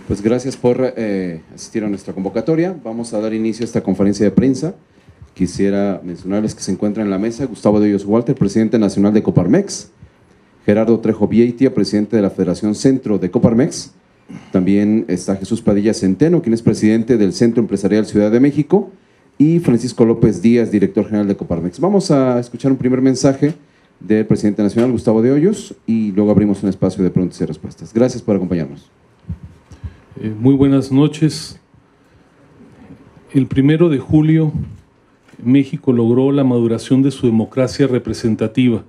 Pues gracias por asistir a nuestra convocatoria. Vamos a dar inicio a esta conferencia de prensa. Quisiera mencionarles que se encuentra en la mesa Gustavo de Hoyos Walter, presidente nacional de Coparmex, Gerardo Trejo Vieitia, presidente de la Federación Centro de Coparmex. También está Jesús Padilla Centeno, quien es presidente del Centro Empresarial Ciudad de México, y Francisco López Díaz, director general de Coparmex. Vamos a escuchar un primer mensaje del presidente nacional, Gustavo de Hoyos, y luego abrimos un espacio de preguntas y respuestas. Gracias por acompañarnos. Muy buenas noches. El 1 de julio, México logró la maduración de su democracia representativa.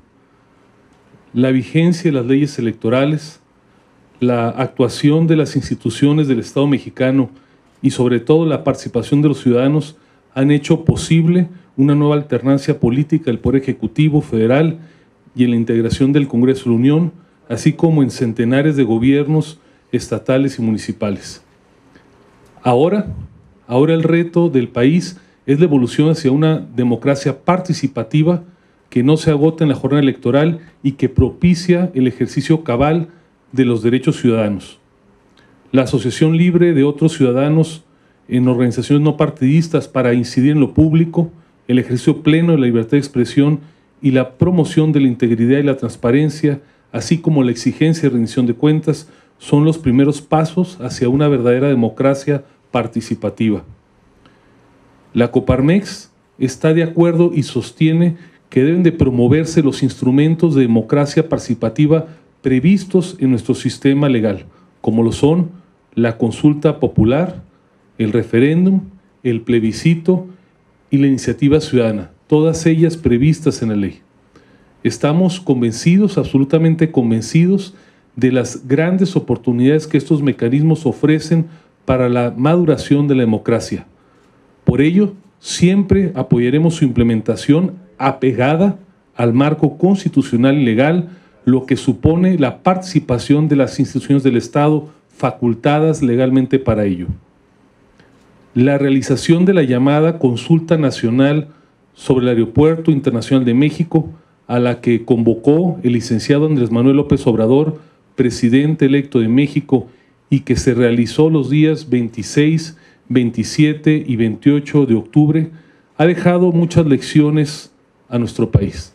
La vigencia de las leyes electorales, la actuación de las instituciones del Estado mexicano y sobre todo la participación de los ciudadanos han hecho posible una nueva alternancia política del Poder Ejecutivo Federal y en la integración del Congreso de la Unión, así como en centenares de gobiernos estatales y municipales. Ahora el reto del país es la evolución hacia una democracia participativa que no se agota en la jornada electoral y que propicia el ejercicio cabal de los derechos ciudadanos. La asociación libre de otros ciudadanos en organizaciones no partidistas para incidir en lo público, el ejercicio pleno de la libertad de expresión y la promoción de la integridad y la transparencia, así como la exigencia de rendición de cuentas, son los primeros pasos hacia una verdadera democracia participativa. La Coparmex está de acuerdo y sostiene que deben de promoverse los instrumentos de democracia participativa previstos en nuestro sistema legal, como lo son la consulta popular, el referéndum, el plebiscito y la iniciativa ciudadana, todas ellas previstas en la ley. Estamos convencidos, absolutamente convencidos, de las grandes oportunidades que estos mecanismos ofrecen para la maduración de la democracia. Por ello, siempre apoyaremos su implementación apegada al marco constitucional y legal, lo que supone la participación de las instituciones del Estado facultadas legalmente para ello. La realización de la llamada Consulta Nacional sobre el Aeropuerto Internacional de México, a la que convocó el licenciado Andrés Manuel López Obrador, presidente electo de México, y que se realizó los días 26, 27 y 28 de octubre, ha dejado muchas lecciones a nuestro país.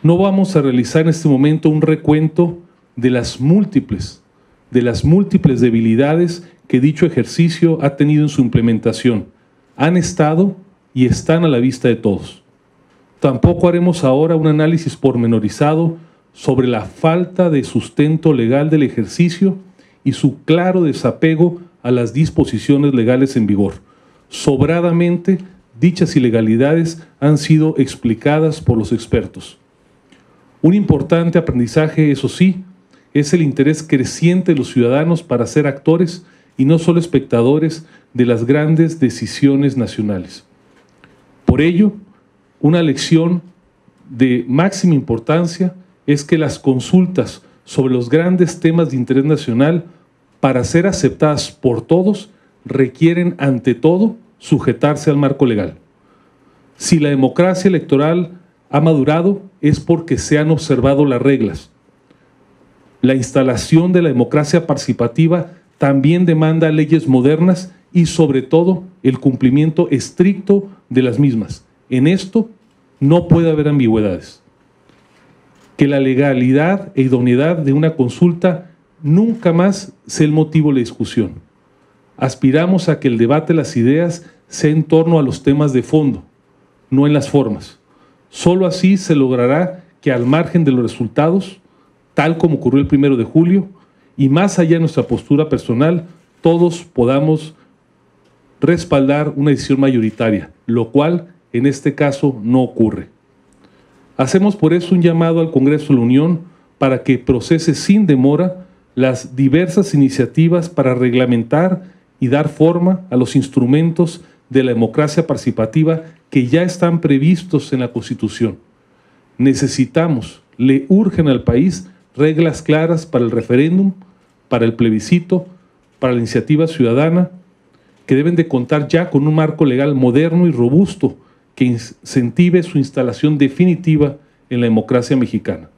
No vamos a realizar en este momento un recuento de las múltiples debilidades que dicho ejercicio ha tenido en su implementación. Han estado y están a la vista de todos. Tampoco haremos ahora un análisis pormenorizado sobre la falta de sustento legal del ejercicio y su claro desapego a las disposiciones legales en vigor. Sobradamente, dichas ilegalidades han sido explicadas por los expertos. Un importante aprendizaje, eso sí, es el interés creciente de los ciudadanos para ser actores y no solo espectadores de las grandes decisiones nacionales. Por ello, una lección de máxima importancia es que las consultas sobre los grandes temas de interés nacional, para ser aceptadas por todos, requieren ante todo sujetarse al marco legal. Si la democracia electoral ha madurado, es porque se han observado las reglas. La instalación de la democracia participativa también demanda leyes modernas y, sobre todo, el cumplimiento estricto de las mismas. En esto no puede haber ambigüedades. Que la legalidad e idoneidad de una consulta nunca más sea el motivo de la discusión. Aspiramos a que el debate de las ideas sea en torno a los temas de fondo, no en las formas. Solo así se logrará que, al margen de los resultados, tal como ocurrió el 1 de julio, y más allá de nuestra postura personal, todos podamos respaldar una decisión mayoritaria, lo cual en este caso no ocurre. Hacemos por eso un llamado al Congreso de la Unión para que procese sin demora las diversas iniciativas para reglamentar y dar forma a los instrumentos de la democracia participativa que ya están previstos en la Constitución. Necesitamos, le urgen al país reglas claras para el referéndum, para el plebiscito, para la iniciativa ciudadana, que deben de contar ya con un marco legal moderno y robusto que incentive su instalación definitiva en la democracia mexicana.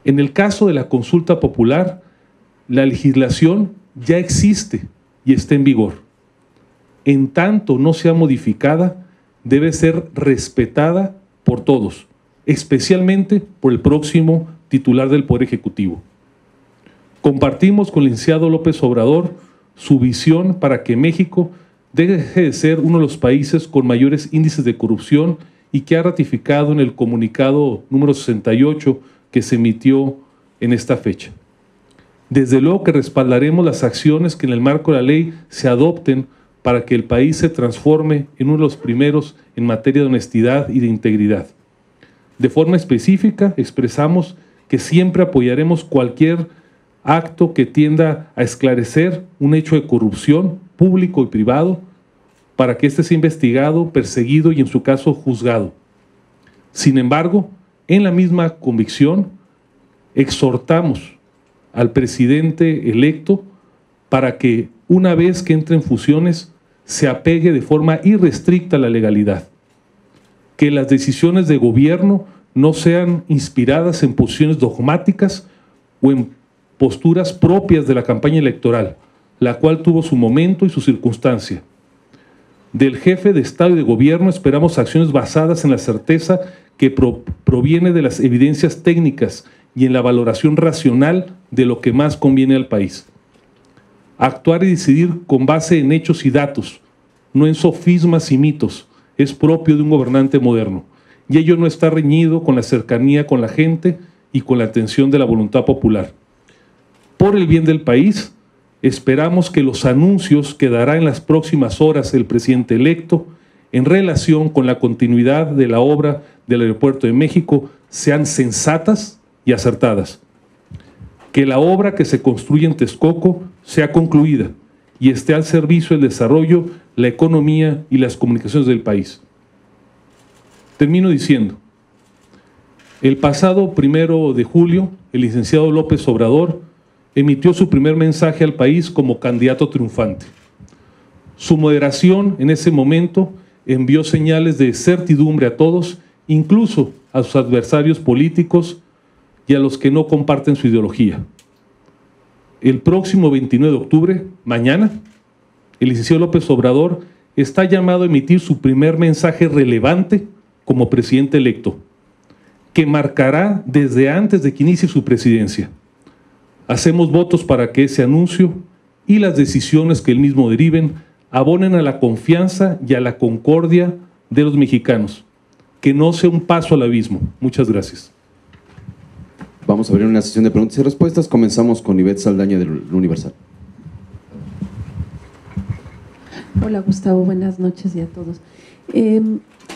En el caso de la consulta popular, la legislación ya existe y está en vigor. En tanto no sea modificada, debe ser respetada por todos, especialmente por el próximo titular del Poder Ejecutivo. Compartimos con el licenciado López Obrador su visión para que México deje de ser uno de los países con mayores índices de corrupción y que ha ratificado en el comunicado número 68 que se emitió en esta fecha. Desde luego que respaldaremos las acciones que en el marco de la ley se adopten para que el país se transforme en uno de los primeros en materia de honestidad y de integridad. De forma específica, expresamos que siempre apoyaremos cualquier acto que tienda a esclarecer un hecho de corrupción público y privado para que éste sea investigado, perseguido y en su caso juzgado. Sin embargo, en la misma convicción, exhortamos al presidente electo para que una vez que entre en funciones se apegue de forma irrestricta a la legalidad, que las decisiones de gobierno no sean inspiradas en posiciones dogmáticas o en posturas propias de la campaña electoral, la cual tuvo su momento y su circunstancia. Del jefe de Estado y de Gobierno esperamos acciones basadas en la certeza que proviene de las evidencias técnicas y en la valoración racional de lo que más conviene al país. Actuar y decidir con base en hechos y datos, no en sofismas y mitos, es propio de un gobernante moderno, y ello no está reñido con la cercanía con la gente y con la atención de la voluntad popular. Por el bien del país, esperamos que los anuncios que dará en las próximas horas el presidente electo en relación con la continuidad de la obra del Aeropuerto de México sean sensatas y acertadas. Que la obra que se construye en Texcoco sea concluida y esté al servicio del desarrollo, la economía y las comunicaciones del país. Termino diciendo, el pasado 1 de julio, el licenciado López Obrador emitió su primer mensaje al país como candidato triunfante. Su moderación en ese momento envió señales de certidumbre a todos, incluso a sus adversarios políticos y a los que no comparten su ideología. El próximo 29 de octubre, mañana, el licenciado López Obrador está llamado a emitir su primer mensaje relevante como presidente electo, que marcará desde antes de que inicie su presidencia. Hacemos votos para que ese anuncio y las decisiones que el mismo deriven abonen a la confianza y a la concordia de los mexicanos, que no sea un paso al abismo. Muchas gracias. Vamos a abrir una sesión de preguntas y respuestas. Comenzamos con Ivette Saldaña del Universal. Hola Gustavo, buenas noches y a todos.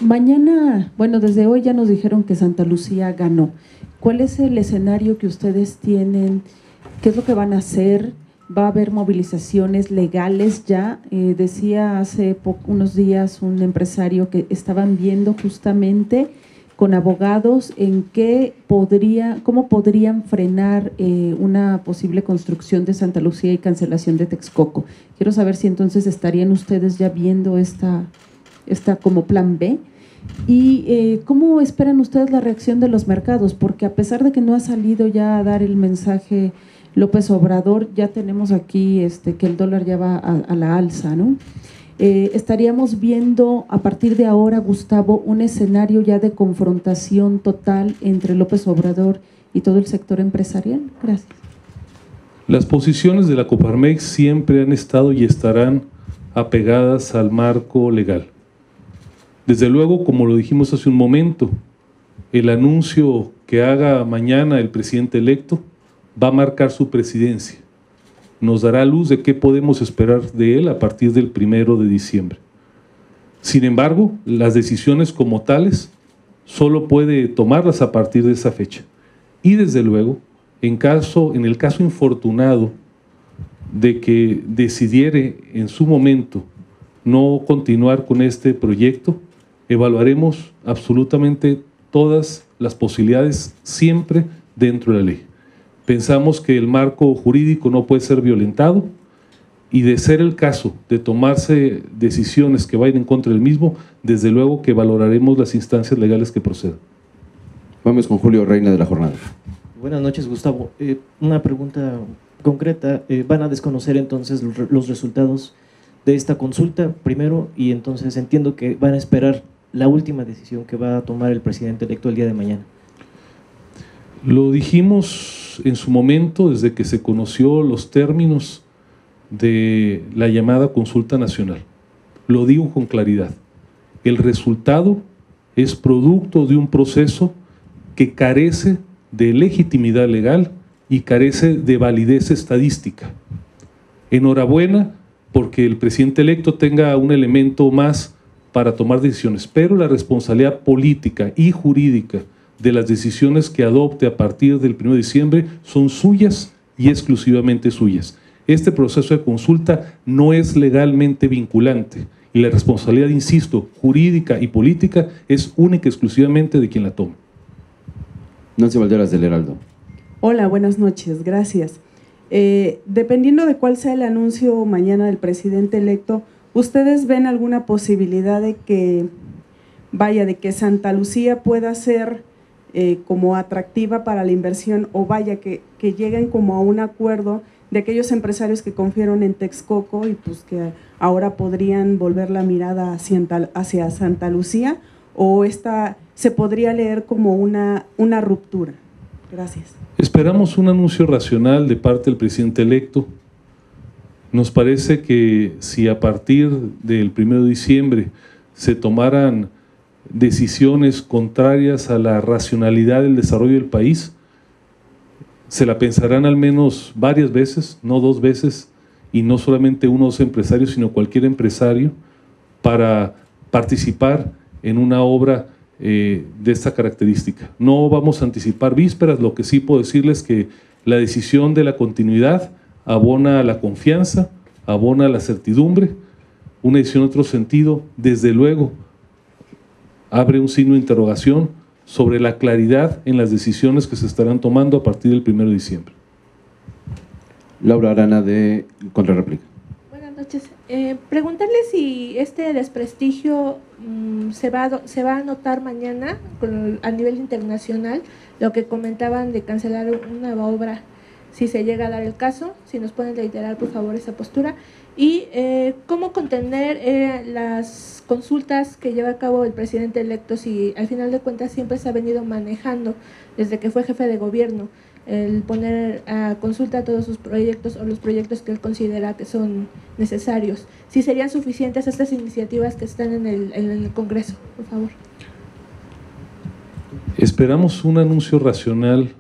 Mañana, bueno, desde hoy ya nos dijeron que Santa Lucía ganó. ¿Cuál es el escenario que ustedes tienen? ¿Qué es lo que van a hacer? ¿Va a haber movilizaciones legales ya? Decía hace unos días un empresario que estaban viendo justamente con abogados en cómo podrían frenar una posible construcción de Santa Lucía y cancelación de Texcoco. Quiero saber si entonces estarían ustedes ya viendo esta como plan B. ¿Y cómo esperan ustedes la reacción de los mercados? Porque a pesar de que no ha salido ya a dar el mensaje López Obrador, ya tenemos aquí que el dólar ya va a la alza, ¿no? ¿Estaríamos viendo a partir de ahora, Gustavo, un escenario ya de confrontación total entre López Obrador y todo el sector empresarial? Gracias. Las posiciones de la Coparmex siempre han estado y estarán apegadas al marco legal. Desde luego, como lo dijimos hace un momento, el anuncio que haga mañana el presidente electo va a marcar su presidencia. Nos dará luz de qué podemos esperar de él a partir del 1 de diciembre. Sin embargo, las decisiones como tales solo puede tomarlas a partir de esa fecha. Y desde luego, en el caso infortunado de que decidiere en su momento no continuar con este proyecto, evaluaremos absolutamente todas las posibilidades siempre dentro de la ley. Pensamos que el marco jurídico no puede ser violentado y de ser el caso de tomarse decisiones que vayan en contra del mismo, desde luego que valoraremos las instancias legales que procedan. Vamos con Julio Reina de La Jornada. Buenas noches, Gustavo. Una pregunta concreta, van a desconocer entonces los resultados de esta consulta primero, y entonces entiendo que van a esperar la última decisión que va a tomar el presidente electo el día de mañana. Lo dijimos en su momento, desde que se conoció los términos de la llamada consulta nacional. Lo digo con claridad. El resultado es producto de un proceso que carece de legitimidad legal y carece de validez estadística. Enhorabuena porque el presidente electo tenga un elemento más para tomar decisiones, pero la responsabilidad política y jurídica de las decisiones que adopte a partir del 1 de diciembre son suyas y exclusivamente suyas. Este proceso de consulta no es legalmente vinculante y la responsabilidad, insisto, jurídica y política es única y exclusivamente de quien la tome. Nancy Valderas, del Heraldo. Hola, buenas noches, gracias. Dependiendo de cuál sea el anuncio mañana del presidente electo, ¿ustedes ven alguna posibilidad de que, de que Santa Lucía pueda ser como atractiva para la inversión, o que lleguen como a un acuerdo de aquellos empresarios que confiaron en Texcoco y pues que ahora podrían volver la mirada hacia Santa Lucía, o se podría leer como una ruptura? Gracias. Esperamos un anuncio racional de parte del presidente electo. Nos parece que si a partir del 1 de diciembre se tomaran decisiones contrarias a la racionalidad del desarrollo del país, se la pensarán al menos varias veces, no 2 veces, y no solamente uno o 2 empresarios, sino cualquier empresario, para participar en una obra de esta característica. No vamos a anticipar vísperas, lo que sí puedo decirles que la decisión de la continuidad abona a la confianza, abona a la certidumbre. Una decisión en otro sentido, desde luego, abre un signo de interrogación sobre la claridad en las decisiones que se estarán tomando a partir del 1 de diciembre. Laura Arana, de Contrarréplica. Buenas noches. Preguntarle si este desprestigio se va a notar mañana a nivel internacional, lo que comentaban de cancelar una obra, si se llega a dar el caso, si nos pueden reiterar por favor esa postura, y cómo contener las consultas que lleva a cabo el presidente electo, si al final de cuentas siempre se ha venido manejando desde que fue jefe de gobierno el poner a consulta todos sus proyectos o los proyectos que él considera que son necesarios. Si serían suficientes estas iniciativas que están en el Congreso, por favor. Esperamos un anuncio racional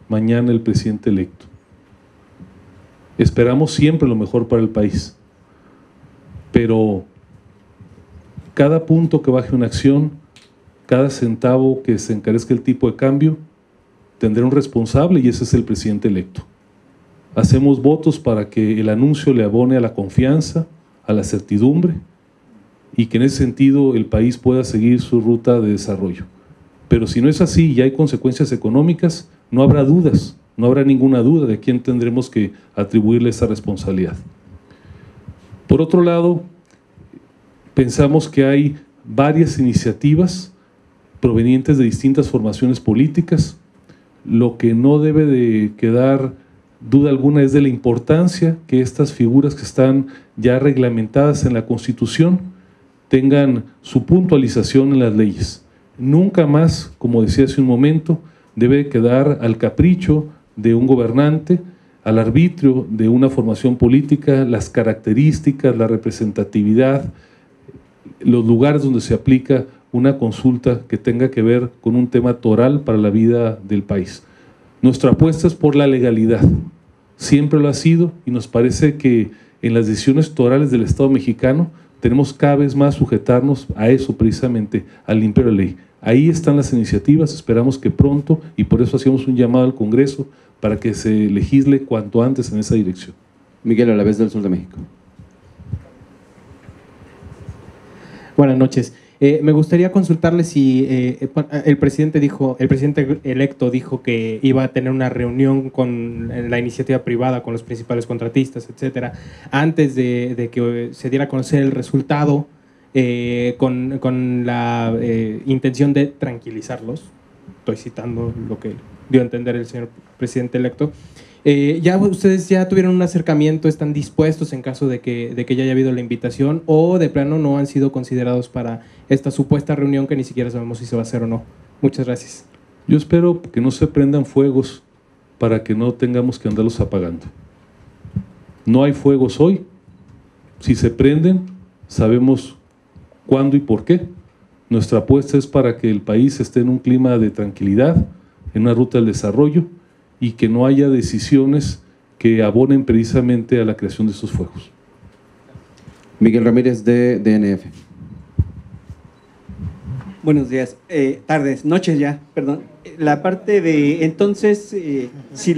mañana del presidente electo. Esperamos siempre lo mejor para el país, pero cada punto que baje una acción, cada centavo que se encarezca el tipo de cambio, tendrá un responsable y ese es el presidente electo. Hacemos votos para que el anuncio le abone a la confianza, a la certidumbre y que en ese sentido el país pueda seguir su ruta de desarrollo. Pero si no es así y hay consecuencias económicas, no habrá dudas, no habrá ninguna duda de quién tendremos que atribuirle esa responsabilidad. Por otro lado, pensamos que hay varias iniciativas provenientes de distintas formaciones políticas. Lo que no debe de quedar duda alguna es de la importancia que estas figuras que están ya reglamentadas en la Constitución tengan su puntualización en las leyes. Nunca más, como decía hace un momento, debe quedar al capricho de un gobernante, al arbitrio de una formación política, las características, la representatividad, los lugares donde se aplica una consulta que tenga que ver con un tema toral para la vida del país. Nuestra apuesta es por la legalidad, siempre lo ha sido y nos parece que en las decisiones torales del Estado mexicano tenemos cada vez más sujetarnos a eso precisamente, al imperio de la ley. Ahí están las iniciativas, esperamos que pronto, y por eso hacemos un llamado al Congreso para que se legisle cuanto antes en esa dirección. Miguel Alavés, del Sur de México. Buenas noches. Me gustaría consultarle si el presidente electo dijo que iba a tener una reunión con la iniciativa privada, con los principales contratistas, etcétera, antes de que se diera a conocer el resultado, con la intención de tranquilizarlos. Estoy citando lo que dio a entender el señor presidente electo. ¿Ya ustedes ya tuvieron un acercamiento, están dispuestos en caso de que ya haya habido la invitación, o de plano no han sido considerados para esta supuesta reunión que ni siquiera sabemos si se va a hacer o no? Muchas gracias. Yo espero que no se prendan fuegos para que no tengamos que andarlos apagando. No hay fuegos hoy. Si se prenden, sabemos cuándo y por qué. Nuestra apuesta es para que el país esté en un clima de tranquilidad, en una ruta del desarrollo, y que no haya decisiones que abonen precisamente a la creación de estos fuegos. Miguel Ramírez, de DNF. Buenos días, tardes, noches ya, perdón. La parte de, entonces, si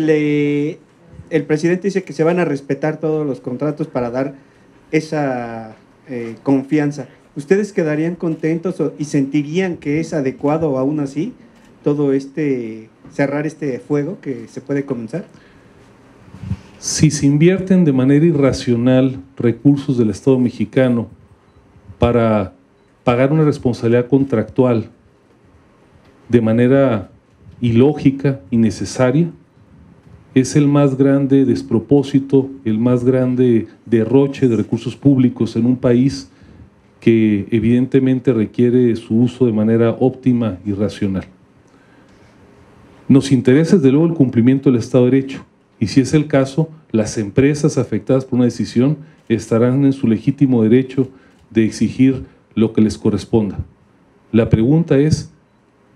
el presidente dice que se van a respetar todos los contratos para dar esa confianza, ¿ustedes quedarían contentos y sentirían que es adecuado aún así todo cerrar este fuego que se puede comenzar? Si se invierten de manera irracional recursos del Estado mexicano para pagar una responsabilidad contractual de manera ilógica, innecesaria, es el más grande despropósito, el más grande derroche de recursos públicos en un país que evidentemente requiere su uso de manera óptima y racional. Nos interesa desde luego el cumplimiento del Estado de Derecho, y si es el caso, las empresas afectadas por una decisión estarán en su legítimo derecho de exigir lo que les corresponda. La pregunta es,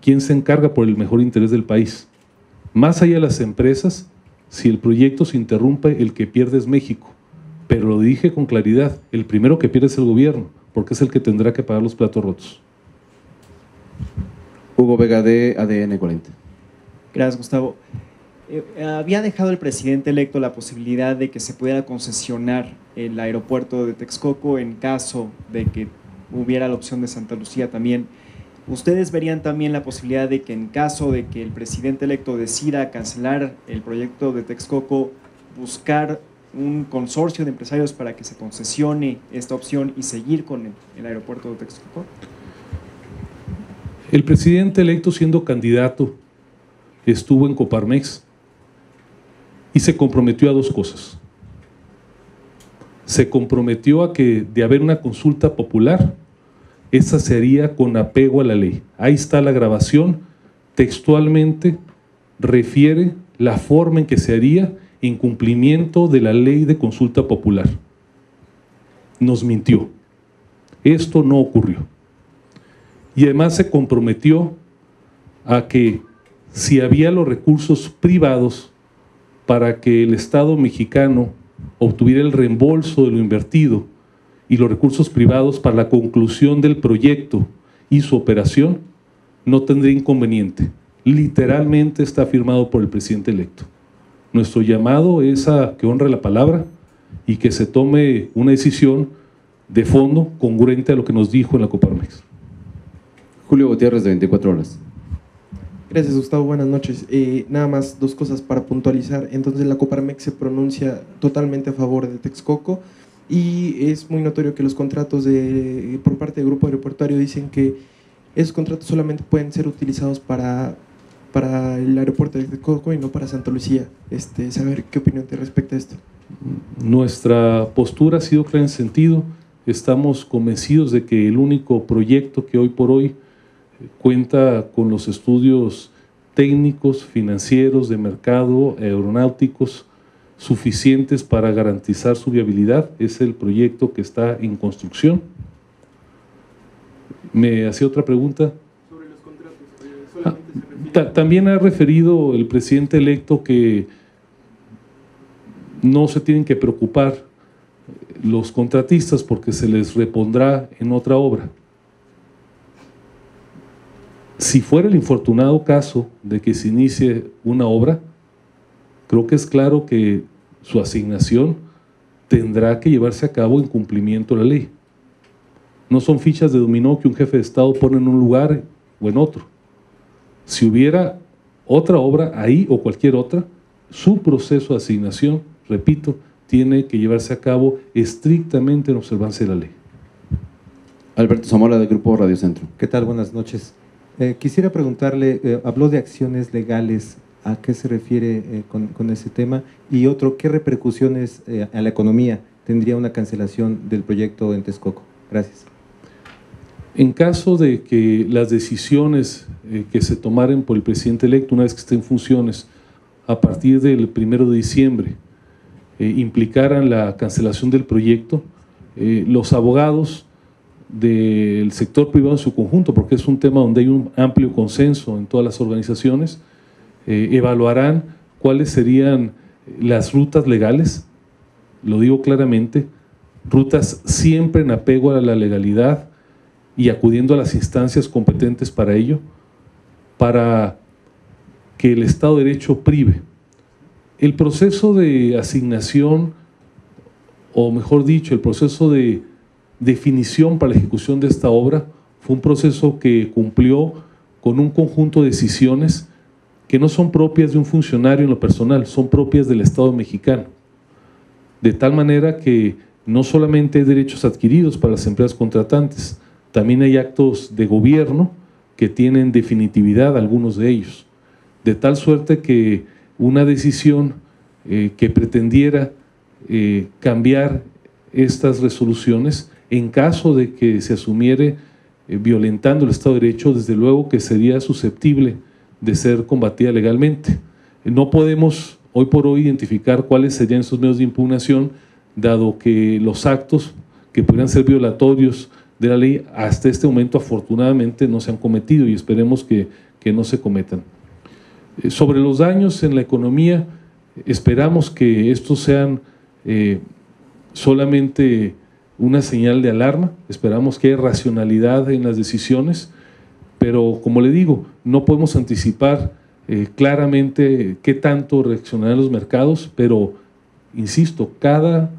¿quién se encarga por el mejor interés del país? Más allá de las empresas, si el proyecto se interrumpe, el que pierde es México. Pero lo dije con claridad, el primero que pierde es el gobierno, porque es el que tendrá que pagar los platos rotos. Hugo Vega, de ADN 40. Gracias, Gustavo. Había dejado el presidente electo la posibilidad de que se pudiera concesionar el aeropuerto de Texcoco en caso de que hubiera la opción de Santa Lucía también. ¿Ustedes verían también la posibilidad de que en caso de que el presidente electo decida cancelar el proyecto de Texcoco, buscar un consorcio de empresarios para que se concesione esta opción y seguir con el aeropuerto de Texcoco? El presidente electo, siendo candidato, estuvo en Coparmex y se comprometió a dos cosas. Se comprometió a que de haber una consulta popular, esa se haría con apego a la ley. Ahí está la grabación, textualmente refiere la forma en que se haría en cumplimiento de la ley de consulta popular. Nos mintió. Esto no ocurrió. Y además se comprometió a que si había los recursos privados para que el Estado mexicano obtuviera el reembolso de lo invertido y los recursos privados para la conclusión del proyecto y su operación, no tendría inconveniente. Literalmente está firmado por el presidente electo. Nuestro llamado es a que honre la palabra y que se tome una decisión de fondo congruente a lo que nos dijo en la Coparmex. Julio Gutiérrez, de 24 horas. Gracias, Gustavo. Buenas noches. Nada más dos cosas para puntualizar. Entonces, la Coparmex se pronuncia totalmente a favor de Texcoco y es muy notorio que los contratos por parte del Grupo Aeroportuario dicen que esos contratos solamente pueden ser utilizados para el aeropuerto de Texcoco y no para Santa Lucía. Saber qué opinión te respecta a esto. Nuestra postura ha sido clara en ese sentido. Estamos convencidos de que el único proyecto que hoy por hoy cuenta con los estudios técnicos, financieros, de mercado, aeronáuticos suficientes para garantizar su viabilidad es el proyecto que está en construcción. ¿Me hacía otra pregunta? Sobre los contratos. También ha referido el presidente electo que no se tienen que preocupar los contratistas porque se les repondrá en otra obra. Si fuera el infortunado caso de que se inicie una obra, creo que es claro que su asignación tendrá que llevarse a cabo en cumplimiento de la ley. No son fichas de dominó que un jefe de Estado pone en un lugar o en otro. Si hubiera otra obra ahí o cualquier otra, su proceso de asignación, repito, tiene que llevarse a cabo estrictamente en observancia de la ley. Alberto Zamora, del Grupo Radio Centro. ¿Qué tal? Buenas noches. Quisiera preguntarle, habló de acciones legales ¿A qué se refiere con ese tema? Y otro, ¿qué repercusiones a la economía tendría una cancelación del proyecto en Texcoco? Gracias. En caso de que las decisiones que se tomaren por el presidente electo, una vez que esté en funciones, a partir del 1 de diciembre, implicaran la cancelación del proyecto, los abogados del sector privado en su conjunto, porque es un tema donde hay un amplio consenso en todas las organizaciones, evaluarán cuáles serían las rutas legales, lo digo claramente, rutas siempre en apego a la legalidad y acudiendo a las instancias competentes para ello, para que el Estado de Derecho prive. El proceso de asignación, o mejor dicho, el proceso de definición para la ejecución de esta obra fue un proceso que cumplió con un conjunto de decisiones que no son propias de un funcionario en lo personal, son propias del Estado mexicano. De tal manera que no solamente hay derechos adquiridos para las empresas contratantes, también hay actos de gobierno que tienen definitividad, algunos de ellos. De tal suerte que una decisión que pretendiera cambiar estas resoluciones, en caso de que se asumiere violentando el Estado de Derecho, desde luego que sería susceptible de ser combatida legalmente. No podemos hoy por hoy identificar cuáles serían esos medios de impugnación, dado que los actos que pudieran ser violatorios de la ley hasta este momento afortunadamente no se han cometido y esperemos que no se cometan. Sobre los daños en la economía, esperamos que estos sean solamente una señal de alarma, esperamos que haya racionalidad en las decisiones, pero como le digo, no podemos anticipar claramente qué tanto reaccionarán los mercados, pero insisto, cada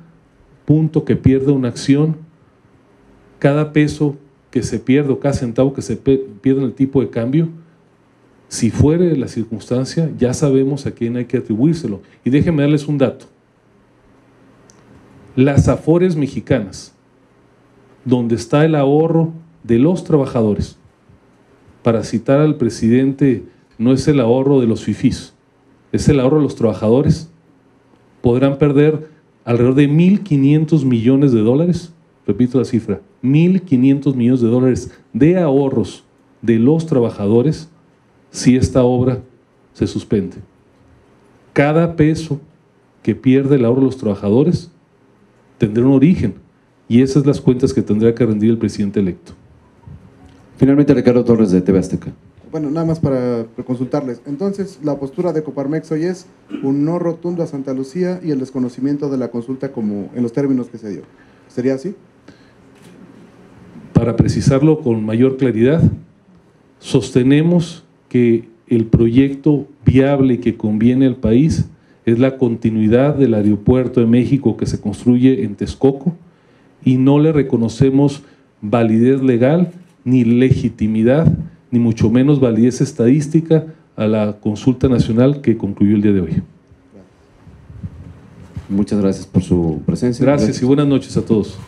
punto que pierda una acción, cada peso que se pierde o cada centavo que se pierde en el tipo de cambio, si fuere la circunstancia, ya sabemos a quién hay que atribuírselo. Y déjenme darles un dato. Las Afores mexicanas, donde está el ahorro de los trabajadores, para citar al presidente, no es el ahorro de los fifís, es el ahorro de los trabajadores, podrán perder alrededor de 1.500 millones de dólares, repito la cifra, 1.500 millones de dólares de ahorros de los trabajadores si esta obra se suspende. Cada peso que pierde el ahorro de los trabajadores tendrá un origen y esas son las cuentas que tendrá que rendir el presidente electo. Finalmente, Ricardo Torres, de TV Azteca. Bueno, nada más para consultarles. Entonces, la postura de Coparmex hoy es un no rotundo a Santa Lucía y el desconocimiento de la consulta como en los términos que se dio. ¿Sería así? Para precisarlo con mayor claridad, sostenemos que el proyecto viable y que conviene al país es la continuidad del aeropuerto de México que se construye en Texcoco y no le reconocemos validez legal ni legitimidad, ni mucho menos validez estadística a la consulta nacional que concluyó el día de hoy. Muchas gracias por su presencia. Gracias y buenas noches a todos.